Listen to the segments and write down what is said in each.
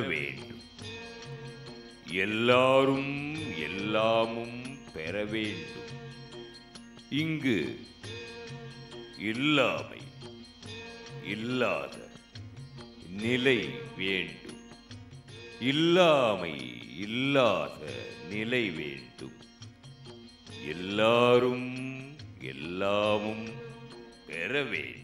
வேண்டும். எல்லாரும் எல்லாமும் பெற வேண்டும். இங்கு இல்லாமை இல்லாத நிலை வேண்டும். இல்லாமை இல்லாத நிலை வேண்டும். எல்லாரும் எல்லாமும் பெற வேண்டும்.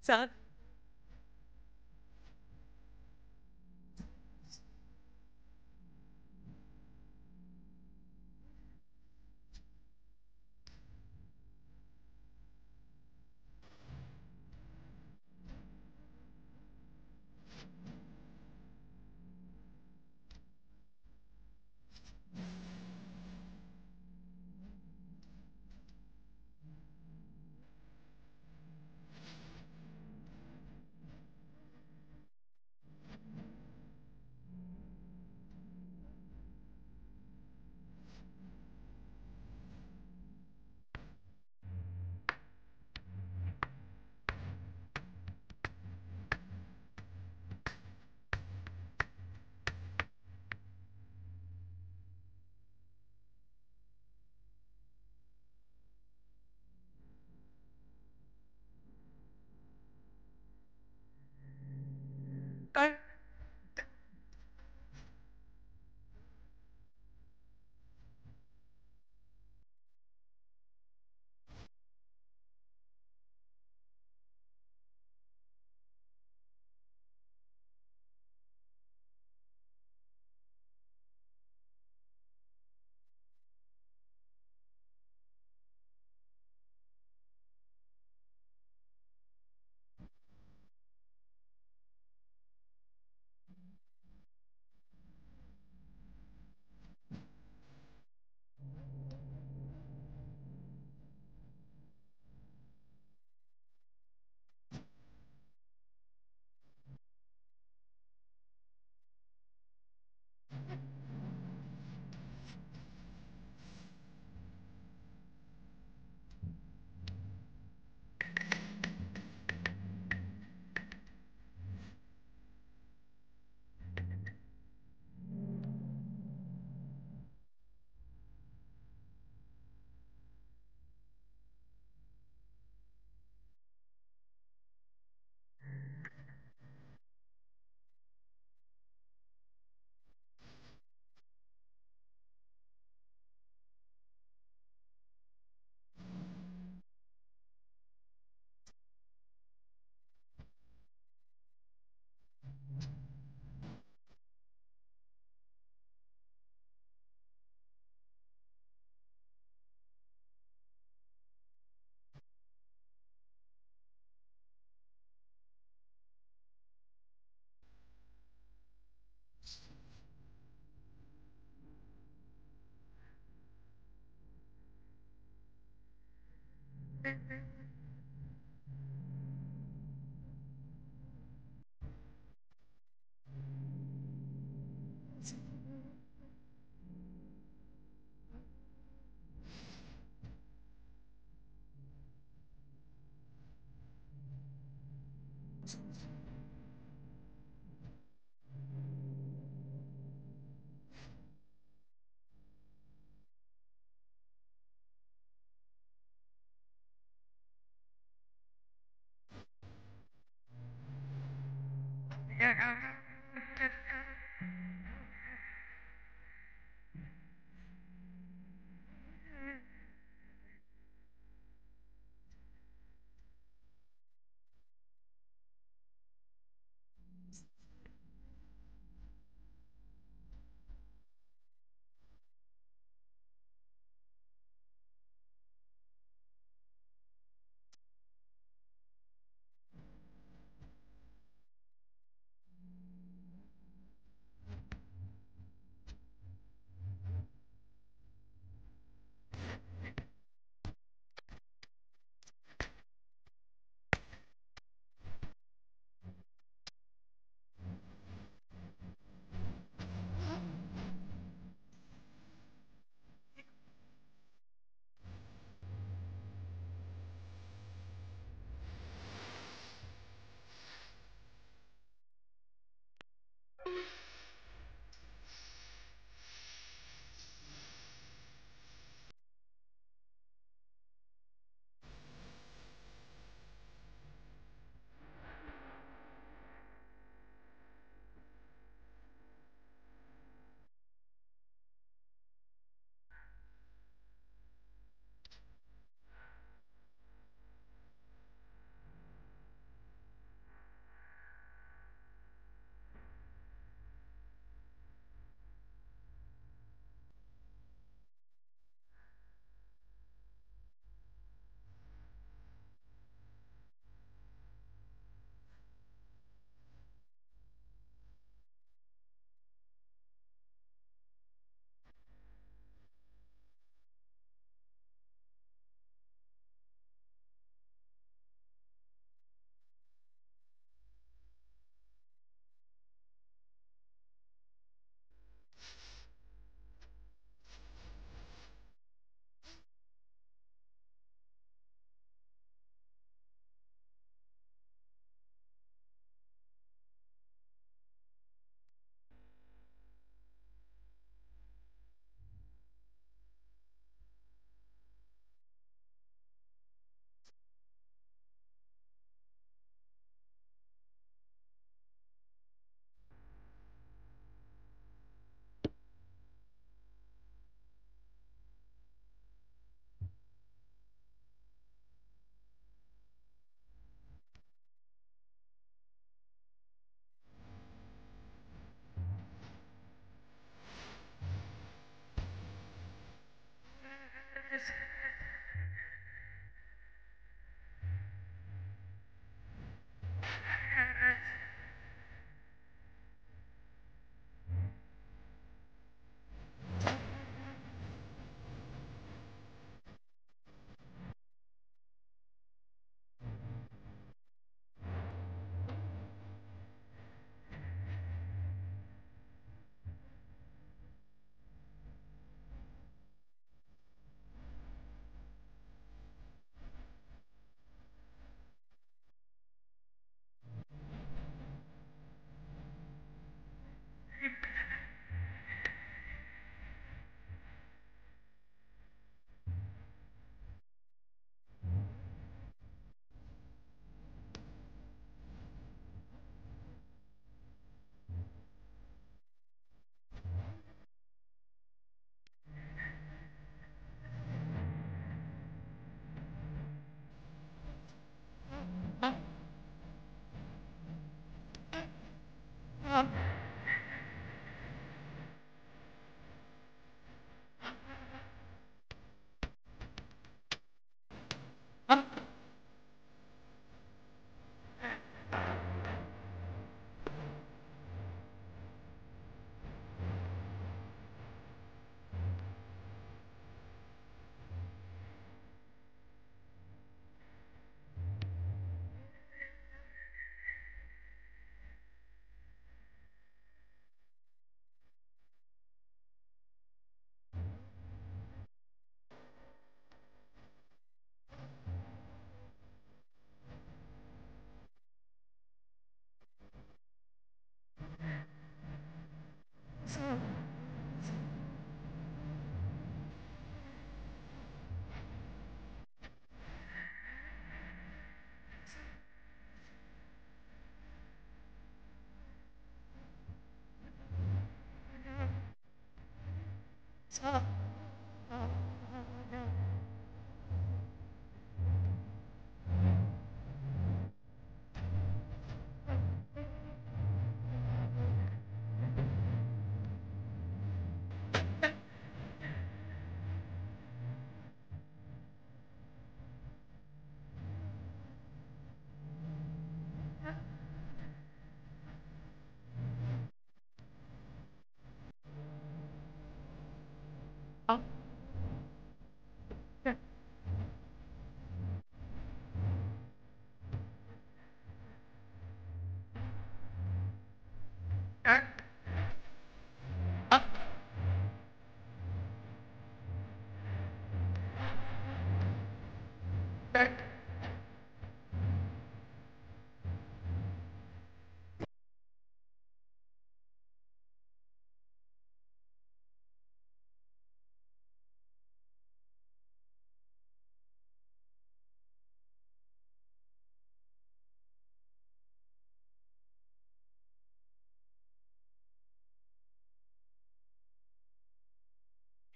சார்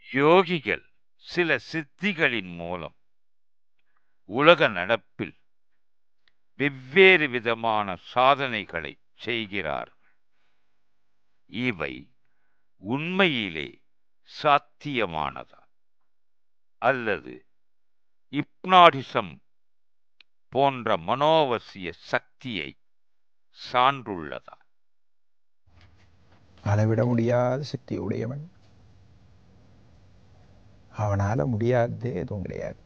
யோகிகள் சில சித்திகளின் மூலம் உலக நடப்பில் வெவ்வேறு விதமான சாதனைகளை செய்கிறார். இவை உண்மையிலே சாத்தியமானதா அல்லது இப்னாடிசம் போன்ற மனோவசிய சக்தியை சான்றுள்ளதா? அளவிட முடியாத சக்தி உடையவன். அவனால் முடியாததே எதுவும் கிடையாது.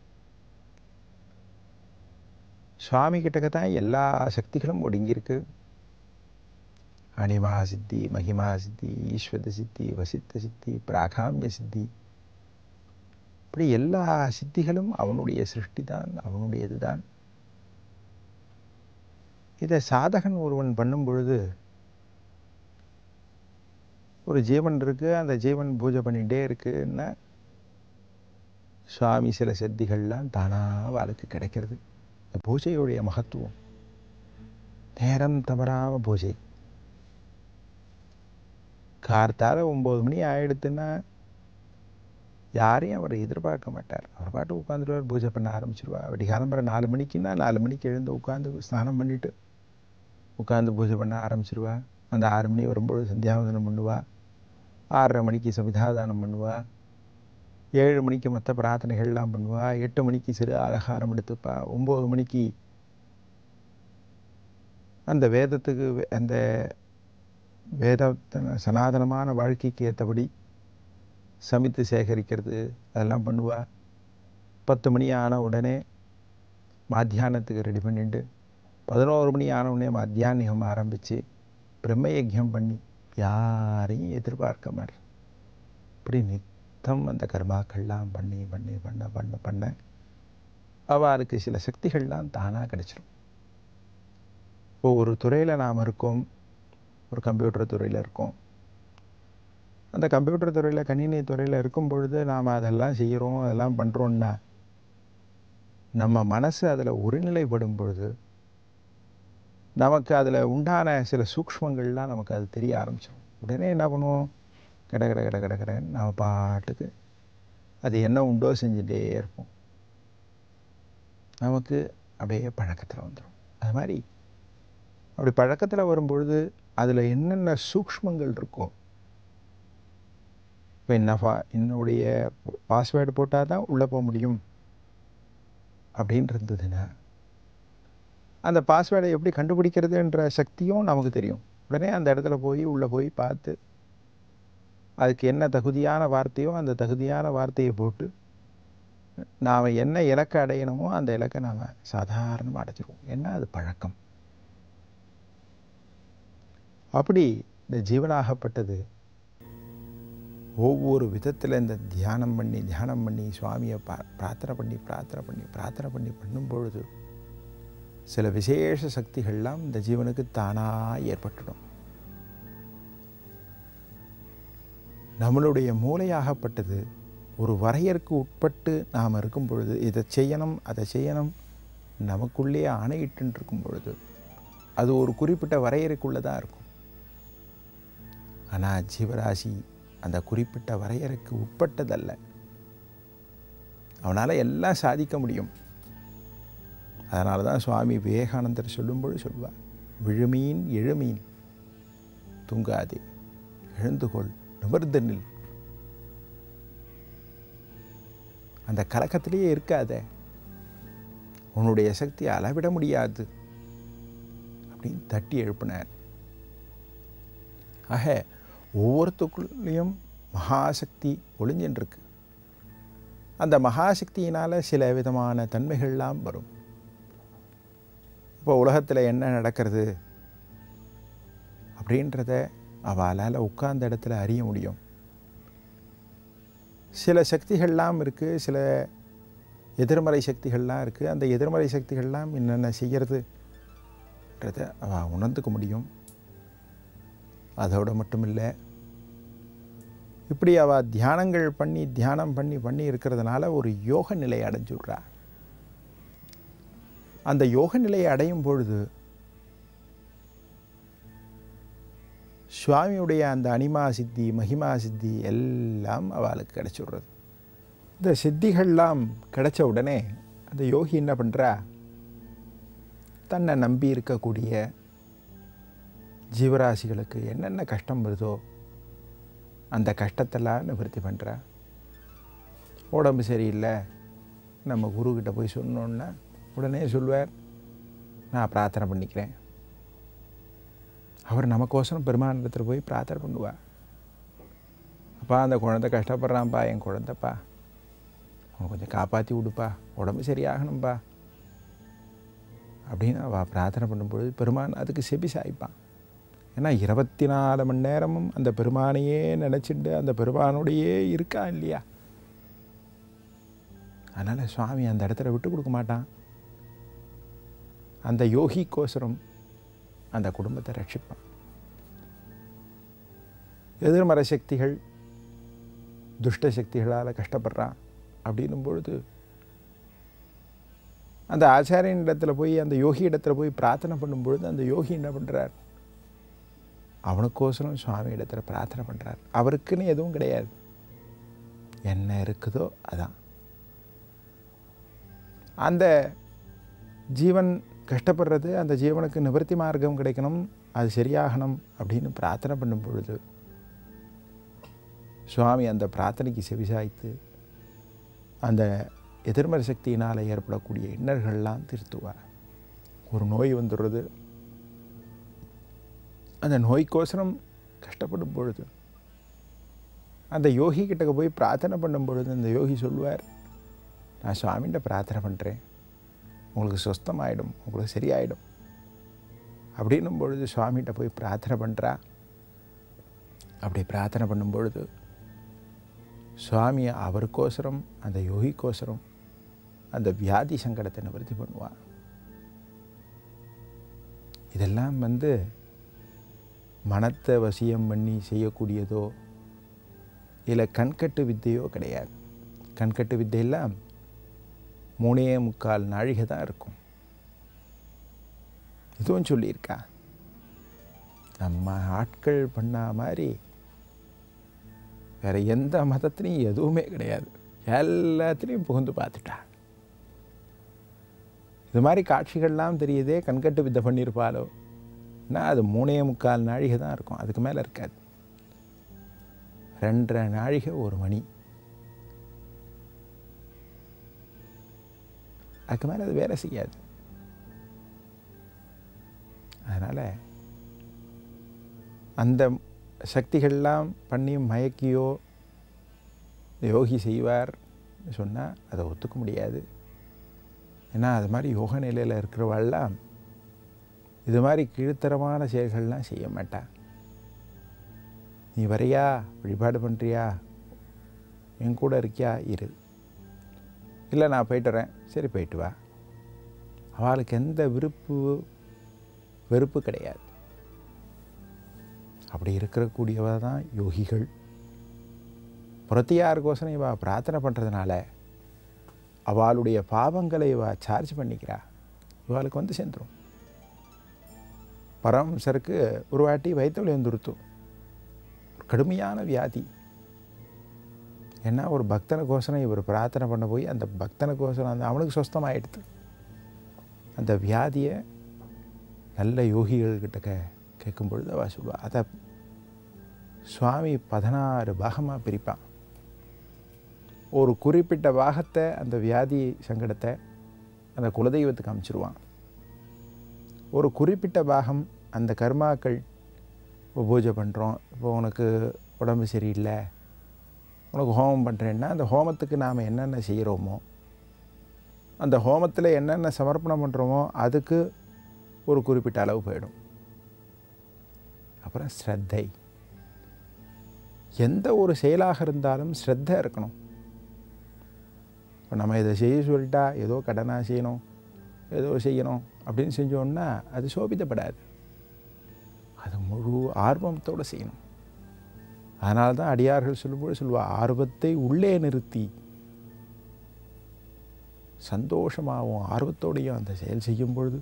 சுவாமி கிட்டக்க தான் எல்லா சக்திகளும் ஒடுங்கியிருக்கு. அனிமா சித்தி, மகிமா சித்தி, ஈஸ்வர சித்தி, வசித்த சித்தி, பிராகாமிய சித்தி, இப்படி எல்லா சித்திகளும் அவனுடைய சிருஷ்டி தான், அவனுடையது தான். இதை சாதகன் ஒருவன் பண்ணும் பொழுது ஒரு ஜீவன் இருக்கு, அந்த ஜீவன் பூஜை பண்ணிகிட்டே இருக்குன்னா சுவாமி சில சித்திகள்லாம் தானாக வாழ்க்கை கிடைக்கிறது. இந்த பூஜையுடைய மகத்துவம். நேரம் தவறாம பூஜை. கார்த்தால 9 மணி ஆயிடுத்துன்னா யாரையும் அவர் எதிர்பார்க்க மாட்டார். அவர் பாட்டு உட்காந்துருவார், பூஜை பண்ண ஆரம்பிச்சிருவா. அப்படி காலம்பரை 4 மணிக்குன்னா 4 மணிக்கு எழுந்து உட்காந்து ஸ்நானம் பண்ணிட்டு உட்காந்து பூஜை பண்ண ஆரம்பிச்சிருவா. அந்த 6 மணி வரும்போது சந்தியாவதனம் பண்ணுவா. 6:30 மணிக்கு சமிதாதானம் பண்ணுவா. 7 மணிக்கு மற்ற பிரார்த்தனைகள்லாம் பண்ணுவா. 8 மணிக்கு சிறு ஆகாரம் எடுத்துப்பா. 9 மணிக்கு அந்த வேதத்துக்கு, அந்த வேத சனாதனமான வாழ்க்கைக்கு ஏற்றபடி சமைத்து சேகரிக்கிறது அதெல்லாம் பண்ணுவா. 10 மணி ஆன உடனே மாத்தியானத்துக்கு ரெடி பண்ணிட்டு 11 மணி ஆன உடனே மாத்தியானிகம் ஆரம்பித்து பிரம்ம யஜ்யம் பண்ணி யாரையும் எதிர்பார்க்க மாட்டேன். இப்படி நித்தம் அந்த கர்மாக்கள்லாம் பண்ணி பண்ணி பண்ண பண்ண பண்ண அவருக்கு சில சக்திகள்லாம் தானாக கிடைச்சிடும். இப்போ ஒரு துறையில் நாம் இருக்கோம், ஒரு கம்ப்யூட்டர் துறையில் இருக்கோம். அந்த கம்ப்யூட்டர் துறையில், கணினி துறையில் இருக்கும் பொழுது நாம் அதெல்லாம் செய்கிறோம், அதெல்லாம் பண்ணுறோன்னா நம்ம மனசு அதில் ஒருநிலைப்படும் பொழுது நமக்கு அதில் உண்டான சில சூக்ஷ்மங்கள்லாம் நமக்கு அது தெரிய ஆரம்பிச்சிடும். உடனே என்ன பண்ணுவோம், கட கட கட கட கடன்னு நம்ம பாட்டுக்கு அது என்ன உண்டோ செஞ்சுட்டே இருப்போம். நமக்கு அப்படியே பழக்கத்தில் வந்துடும். அது மாதிரி அப்படி பழக்கத்தில் வரும்பொழுது அதில் என்னென்ன சூக்ஷ்மங்கள் இருக்கோ, இப்போ என்னுடைய பாஸ்வேர்டு போட்டால் தான் உள்ளே போக முடியும் அப்படின்னு இருந்ததுன்னா அந்த பாஸ்வேர்டை எப்படி கண்டுபிடிக்கிறதுன்ற சக்தியும் நமக்கு தெரியும். உடனே அந்த இடத்துல போய் உள்ளே போய் பார்த்து அதுக்கு என்ன தகுதியான வார்த்தையோ அந்த தகுதியான வார்த்தையை போட்டு நாம் என்ன இலக்கை அடையணுமோ அந்த இலக்கை நாம் சாதாரணமாக அடைச்சிருவோம். ஏன்னா அது பழக்கம். அப்படி இந்த ஜீவனாகப்பட்டது ஒவ்வொரு விதத்தில் இந்த தியானம் பண்ணி சுவாமியை பிரார்த்தனை பண்ணி பண்ணும் பொழுது சில விசேஷ சக்திகள்லாம் இந்த ஜீவனுக்கு தானாக ஏற்பட்டுடும். நம்மளுடைய மூளையாகப்பட்டது ஒரு வரையறுக்கு உட்பட்டு நாம் இருக்கும் பொழுது இதை செய்யணும் அதை செய்யணும் நமக்குள்ளே ஆணையிட்டு இருக்கும் பொழுது அது ஒரு குறிப்பிட்ட வரையறைக்குள்ளே தான் இருக்கும். ஆனால் ஜீவராசி அந்த குறிப்பிட்ட வரையறைக்கு உட்பட்டதல்ல. அவனால் எல்லாம் சாதிக்க முடியும். அதனால தான் சுவாமி விவேகானந்தர் சொல்லும்போது சொல்வார், விழுமீன் எழுமீன் தூங்காதே, எழுந்துகொள், நிமிர்ந்து நில். அந்த கலக்கத்திலேயே இருக்காத, உன்னுடைய சக்தி அளவிட முடியாது அப்படின்னு தட்டி எழுப்பினார். ஆக ஒவ்வொருத்துக்குள்ளேயும் மகாசக்தி ஒளிஞ்சின்றிருக்கு. அந்த மகாசக்தியினால் சில விதமான தன்மைகள்லாம் வரும். இப்போ உலகத்தில் என்ன நடக்கிறது அப்படின்றத அவளால் உட்கார்ந்த இடத்துல அறிய முடியும். சில சக்திகள்லாம் இருக்குது, சில எதிர்மறை சக்திகள்லாம் இருக்குது. அந்த எதிர்மறை சக்திகள்லாம் என்னென்ன செய்கிறதுன்றத அவள் உணர்ந்துக்க முடியும். அதோடு மட்டும் இல்லை, இப்படி அவள் தியானம் பண்ணி இருக்கிறதுனால ஒரு யோக நிலையை அடைஞ்சுடுறா. அந்த யோக நிலையை அடையும் பொழுது சுவாமியுடைய அந்த அனிமா சித்தி, மகிமா சித்தி எல்லாம் அவளுக்கு கிடைச்சிடுறது. இந்த சித்திகள்லாம் கிடைச்ச உடனே அந்த யோகி என்ன பண்ணுறா, தன்னை நம்பி இருக்கக்கூடிய ஜீவராசிகளுக்கு என்னென்ன கஷ்டம் வருதோ அந்த கஷ்டத்தெல்லாம் நிவர்த்தி பண்ணுறா. உடம்பு சரியில்லை, நம்ம குருக்கிட்ட போய் சொன்னோன்னா உடனே சொல்வார், நான் பிரார்த்தனை பண்ணிக்கிறேன். அவர் நமக்கோசரம் பெருமானிடத்தில் போய் பிரார்த்தனை பண்ணுவார். அப்பா, அந்த குழந்தை கஷ்டப்படுறான்ப்பா, என் குழந்தைப்பா, அவன் கொஞ்சம் காப்பாற்றி விடுப்பா, உடம்பு சரியாகணும்ப்பா அப்படின்னு அவள் பிரார்த்தனை பண்ணும்பொழுது பெருமான் அதுக்கு செவி சாய்ப்பான். ஏன்னா 24 மணி நேரமும் அந்த பெருமானையே நினச்சிட்டு அந்த பெருமானோடையே இருக்கா இல்லையா. அதனால் சுவாமி அந்த இடத்துல விட்டு கொடுக்க மாட்டான். அந்த யோகிக்கோசரம் அந்த குடும்பத்தை ரட்சிப்பான். எதிர்மறை சக்திகள், துஷ்ட சக்திகளால் கஷ்டப்படுறான் அப்படின்னும் பொழுது அந்த ஆச்சாரியன் இடத்துல போய், அந்த யோகி இடத்துல போய் பிரார்த்தனை பண்ணும்பொழுது அந்த யோகி என்ன பண்ணுறார், அவனுக்கோசரம் சுவாமி இடத்துல பிரார்த்தனை பண்ணுறார். அவருக்குன்னு எதுவும் கிடையாது, என்ன இருக்குதோ அதான். அந்த ஜீவன் கஷ்டப்படுறது, அந்த ஜீவனுக்கு நிவர்த்தி மார்க்கம் கிடைக்கணும், அது சரியாகணும் அப்படின்னு பிரார்த்தனை பண்ணும் பொழுது சுவாமி அந்த பிரார்த்தனைக்கு செவிசாய்த்து அந்த எதிர்மறை சக்தியினால் ஏற்படக்கூடிய இன்னல்கள்லாம் திருத்துவார். ஒரு நோய் வந்துடுறது, அந்த நோய்க்கோசரம் கஷ்டப்படும் பொழுது அந்த யோகி கிட்ட போய் பிரார்த்தனை பண்ணும் பொழுது அந்த யோகி சொல்லுவார், நான் சுவாமிகிட்ட பிரார்த்தனை பண்ணுறேன், உங்களுக்கு சுஸ்தமாயிடும், உங்களுக்கு சரியாயிடும் அப்படின்னும் பொழுது சுவாமிகிட்ட போய் பிரார்த்தனை பண்ணுறா. அப்படி பிரார்த்தனை பண்ணும் பொழுது சுவாமி அவருக்கோசரம், அந்த யோகிக்கோசரம் அந்த வியாதி சங்கடத்தை நிவர்த்தி பண்ணுவார். இதெல்லாம் மனத்தை வசியம் பண்ணி செய்யக்கூடியதோ இல்லை கண்கட்டு வித்தையோ கிடையாது. கண்கட்டு வித்தையெல்லாம் 3.25 நாழிகை தான் இருக்கும். இதுவும் சொல்லியிருக்கா, நம்ம ஆட்கள் பண்ண மாதிரி வேறு எந்த மதத்துலேயும் எதுவுமே கிடையாது, எல்லாத்துலேயும் புகுந்து பார்த்துட்டா. இது மாதிரி காட்சிகள்லாம் தெரியுதே, கண்கட்டு வித்தை பண்ணியிருப்பாளோ, ஆனால் அது 3.25 நாழிகை தான் இருக்கும், அதுக்கு மேலே இருக்காது. 2.5 நாழிகை 1 மணி, அதுக்கு மேலே அது வேலை செய்யாது. அதனால் அந்த சக்திகள்லாம் பண்ணி மயக்கியோ யோகி செய்வார் சொன்னால் அதை ஒத்துக்க முடியாது. ஏன்னா அது மாதிரி யோக நிலையில் இருக்கிறவாள்லாம் இது மாதிரி கீழ்த்தரமான செயல்கள்லாம் செய்ய மாட்டாள். நீ வரையா, வழிபாடு பண்ணுறியா, என் கூட இருக்கியா, இரு, இல்லை நான் போய்ட்டு வரேன், சரி போயிட்டு வா. அவளுக்கு எந்த வெறுப்பு கிடையாது. அப்படி இருக்கக்கூடியவ தான் யோகிகள். பிரத்தியாருக்கோசரம் இவா பிரார்த்தனை பண்ணுறதுனால அவளுடைய பாவங்களை இவா சார்ஜ் பண்ணிக்கிறா, இவாளுக்கு சேர்ந்துடும். பரமஹம்சருக்கு ஒரு வாட்டி வயிற்று வலி வந்துருத்து, ஒரு கடுமையான வியாதி. ஏன்னா ஒரு பக்தனுக்கோசரம் இவர் பிரார்த்தனை பண்ண போய் அந்த பக்தனுக்கோசரம் அந்த அவனுக்கு சொஸ்தமாயிடுது. அந்த வியாதியை நல்ல யோகிகள்கிட்ட கேட்கும் பொழுது அவள் சொல்லுவாள். அதை சுவாமி 16 பாகமாக பிரிப்பான். ஒரு குறிப்பிட்ட பாகத்தை அந்த வியாதி சங்கடத்தை அந்த குலதெய்வத்துக்கு அமைச்சிருவான். ஒரு குறிப்பிட்ட பாகம் அந்த கர்மாக்கள் இப்போ பூஜை பண்ணுறோம், இப்போ உனக்கு உடம்பு சரியில்லை, உனக்கு ஹோமம் பண்ணுறேன்னா அந்த ஹோமத்துக்கு நாம் என்னென்ன செய்கிறோமோ, அந்த ஹோமத்தில் என்னென்ன சமர்ப்பணம் பண்ணுறோமோ அதுக்கு ஒரு குறிப்பிட்ட அளவு போயிடும். அப்புறம் ஸ்ரத்தை. எந்த ஒரு செயலாக இருந்தாலும் ஸ்ரத்தை இருக்கணும். இப்போ நம்ம இதை செய்ய சொல்லிட்டா ஏதோ கடனாக செய்யணும், ஏதோ செய்யணும் அப்படின்னு செஞ்சோன்னா அது சோபித்தப்படாது. அது முழு ஆர்வத்தோடு செய்யணும். அதனால தான் அடியார்கள் சொல்லும்போது சொல்லுவாள், ஆர்வத்தை உள்ளே நிறுத்தி சந்தோஷமாகவும் ஆர்வத்தோடையும் அந்த செயல் செய்யும் பொழுது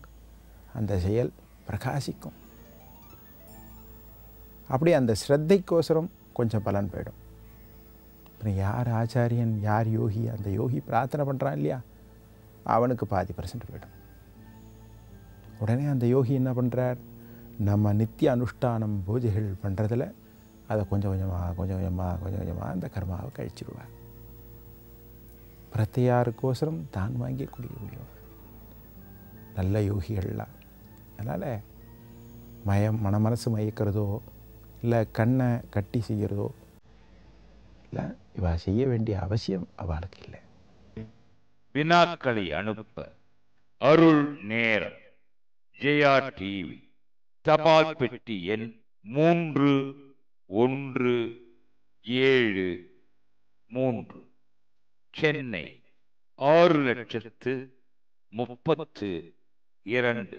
அந்த செயல் பிரகாசிக்கும். அப்படி அந்த ஸ்ரத்தைக்கோசரம் கொஞ்சம் பலன் போயிடும். அப்புறம் யார் ஆச்சாரியன், யார் யோகி, அந்த யோகி பிரார்த்தனை பண்ணுறான் இல்லையா, அவனுக்கு 50% போயிடும். உடனே அந்த யோகி என்ன பண்ணுறார், நம்ம நித்திய அனுஷ்டானம் பூஜைகள் பண்ணுறதில் அதை கொஞ்சம் கொஞ்சமாக அந்த கர்மாவை கழிச்சிடுவார். பிரத்தையாருக்கோசரம் தான் வாங்கி குடிக்கக்கூடியவர் நல்ல யோகிகள்லாம். அதனால் மனசு மயக்கிறதோ இல்லை கண்ணை கட்டி செய்கிறதோ இல்லை, இவா செய்ய வேண்டிய அவசியம் அவளுக்கு இல்லை. வினாக்களை அனுப்ப அருள் நேரம் ஜெயா டிவி, தபால் பெட்டி எண் 3173, சென்னை 6,32,000.